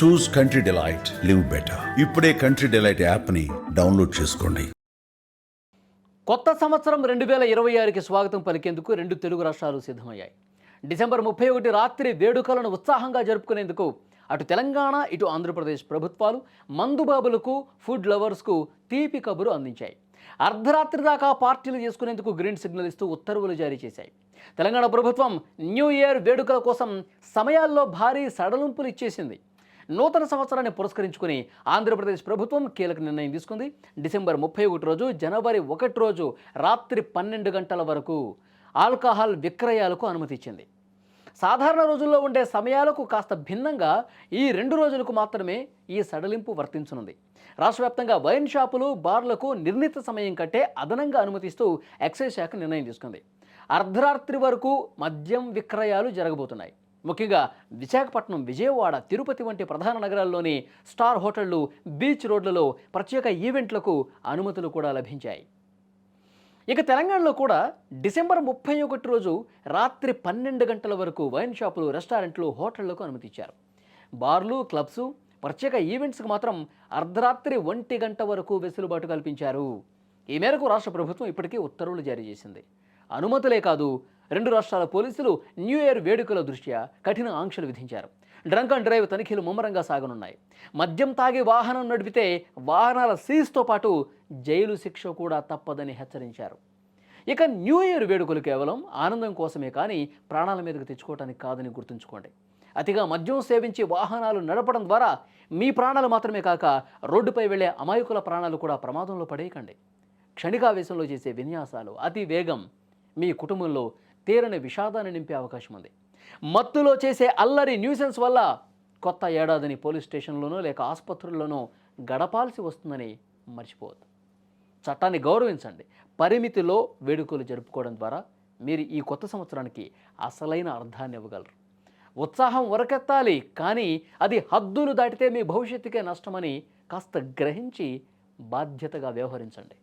చూస్ country delight, live better. ఇప్పుడే country delight యాప్ని download చేసుకోండి. కొత్త సంవత్సరం 2026కి స్వాగతం పలికేందుకు రెండు తెలుగు రాష్ట్రాలు సిద్ధమయ్యాయి. డిసెంబర్ 31 రాత్రి వేడుకలను ఉత్సాహంగా జరుపుకునేందుకు అటు తెలంగాణ ఇటు ఆంధ్రప్రదేశ్ ప్రభుత్వాలు మందుబాబులకు ఫుడ్ లవర్స్కు తీపి కబురు అందించాయి. అర్ధరాత్రి దాకా పార్టీలు చేసుకునేందుకు గ్రీన్ సిగ్నల్ ఇస్తూ ఉత్తర్వులు జారీ చేశాయి. తెలంగాణ ప్రభుత్వం న్యూ ఇయర్ వేడుకల కోసం సమయాల్లో భారీ సడలింపులు ఇచ్చేసింది. నూతన సంవత్సరాన్ని పురస్కరించుకుని ఆంధ్రప్రదేశ్ ప్రభుత్వం కీలక నిర్ణయం తీసుకుంది. డిసెంబర్ 31 రోజు, జనవరి 1 రోజు రాత్రి 12 గంటల వరకు ఆల్కహాల్ విక్రయాలకు అనుమతి ఇచ్చింది. సాధారణ రోజుల్లో ఉండే సమయాలకు కాస్త భిన్నంగా ఈ 2 రోజులకు మాత్రమే ఈ సడలింపు వర్తించనుంది. రాష్ట్ర వ్యాప్తంగా వైన్ షాపులు, బార్లకు నిర్ణీత సమయం కంటే అదనంగా అనుమతిస్తూ ఎక్సైజ్ శాఖ నిర్ణయం తీసుకుంది. అర్ధరాత్రి వరకు మద్యం విక్రయాలు జరగబోతున్నాయి. ముఖ్యంగా విశాఖపట్నం, విజయవాడ, తిరుపతి వంటి ప్రధాన నగరాల్లోని స్టార్ హోటళ్లు, బీచ్ రోడ్లలో ప్రత్యేక ఈవెంట్లకు అనుమతులు కూడా లభించాయి. ఇక తెలంగాణలో కూడా డిసెంబర్ 31 రోజు రాత్రి 12 గంటల వరకు వైన్ షాపులు, రెస్టారెంట్లు, హోటళ్లకు అనుమతి ఇచ్చారు. బార్లు, క్లబ్స్, ప్రత్యేక ఈవెంట్స్కి మాత్రం అర్ధరాత్రి 1 గంట వరకు వెసులుబాటు కల్పించారు. ఈ మేరకు రాష్ట్ర ప్రభుత్వం ఇప్పటికే ఉత్తర్వులు జారీ చేసింది. అనుమతులే కాదు, 2 రాష్ట్రాల పోలీసులు న్యూ ఇయర్ వేడుకల దృష్ట్యా కఠిన ఆంక్షలు విధించారు. డ్రంక్ అండ్ డ్రైవ్ తనిఖీలు ముమ్మరంగా సాగనున్నాయి. మద్యం తాగి వాహనం నడిపితే వాహనాల సీజ్తో పాటు జైలు శిక్ష కూడా తప్పదని హెచ్చరించారు. ఇక న్యూ ఇయర్ వేడుకలు కేవలం ఆనందం కోసమే కానీ ప్రాణాల మీదకు తెచ్చుకోవడానికి కాదని గుర్తుంచుకోండి. అతిగా మద్యం సేవించి వాహనాలు నడపడం ద్వారా మీ ప్రాణాలు మాత్రమే కాక రోడ్డుపై వెళ్లే అమాయకుల ప్రాణాలు కూడా ప్రమాదంలో పడేయకండి. క్షణికావేశంలో చేసే విన్యాసాలు, అతి వేగం మీ కుటుంబంలో తీరని విషాదాన్ని నింపే అవకాశం ఉంది. మత్తులో చేసే అల్లరి, న్యూసెన్స్ వల్ల కొత్త ఏడాదిని పోలీస్ స్టేషన్లోనో లేక ఆసుపత్రుల్లోనో గడపాల్సి వస్తుందని మర్చిపోవద్దు. చట్టాన్ని గౌరవించండి. పరిమితిలో వేడుకలు జరుపుకోవడం ద్వారా మీరు ఈ కొత్త సంవత్సరానికి అసలైన అర్థాన్ని ఇవ్వగలరు. ఉత్సాహం వరకెత్తాలి, కానీ అది హద్దులు దాటితే మీ భవిష్యత్తుకే నష్టమని కాస్త గ్రహించి బాధ్యతగా వ్యవహరించండి.